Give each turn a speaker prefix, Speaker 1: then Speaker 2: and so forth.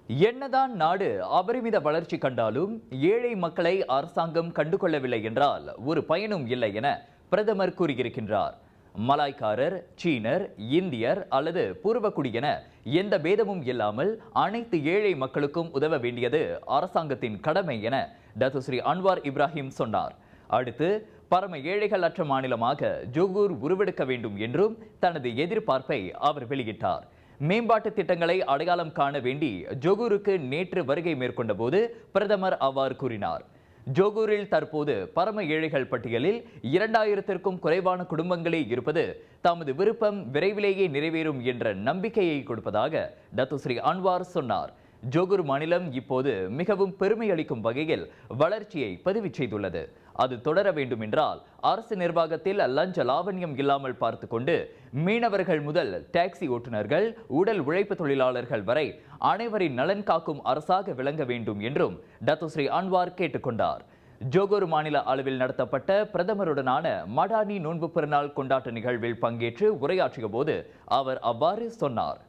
Speaker 1: என்னதான் நாடு அபரிமித வளர்ச்சி கண்டாலும் ஏழை மக்களை அரசாங்கம் கண்டுகொள்ளவில்லை என்றால் ஒரு பயனும் இல்லை என பிரதமர் கூறியிருக்கின்றார். மலாய்க்காரர், சீனர், இந்தியர் அல்லது பூர்வக்குடி என எந்த பேதமும் இல்லாமல் அனைத்து ஏழை மக்களுக்கும் உதவ வேண்டியது அரசாங்கத்தின் கடமை என டத்துஸ்ரீ அன்வார் இப்ராஹிம் சொன்னார். அடுத்து பரம ஏழைகள் அற்ற மாநிலமாக ஜொகூர் உருவெடுக்க வேண்டும் என்றும் தனது எதிர்பார்ப்பை அவர் வெளியிட்டார். மேம்பாட்டு திட்டங்களை அடையாளம் காண வேண்டி ஜொகூருக்கு நேற்று வருகை மேற்கொண்ட போது பிரதமர் அவ்வாறு கூறினார். ஜொகூரில் தற்போது பரம ஏழைகள் பட்டியலில் 2000க்கும் குறைவான குடும்பங்களே இருப்பது தமது விருப்பம் விரைவிலேயே நிறைவேறும் என்ற நம்பிக்கையை கொடுப்பதாக டத்துஸ்ரீ அன்வார் சொன்னார். ஜொகூர் மாநிலம் இப்போது மிகவும் பெருமை அளிக்கும் வகையில் வளர்ச்சியை பதிவு செய்துள்ளது. அது தொடர வேண்டும் என்றால் அரசு நிர்வாகத்தில் லஞ்ச லாவண்யம் இல்லாமல் பார்த்து கொண்டு மீனவர்கள் முதல் டாக்ஸி ஓட்டுநர்கள், உடல் உழைப்பு தொழிலாளர்கள் வரை அனைவரின் நலன் காக்கும் அரசாக விளங்க வேண்டும் என்றும் டத்துஸ்ரீ அன்வார் கேட்டுக்கொண்டார். ஜொகூர் மாநில அளவில் நடத்தப்பட்ட பிரதமருடனான மடானி நோன்பு பெருநாள் கொண்டாட்ட நிகழ்வில் பங்கேற்று உரையாற்றிய போது அவர் அவ்வாறு சொன்னார்.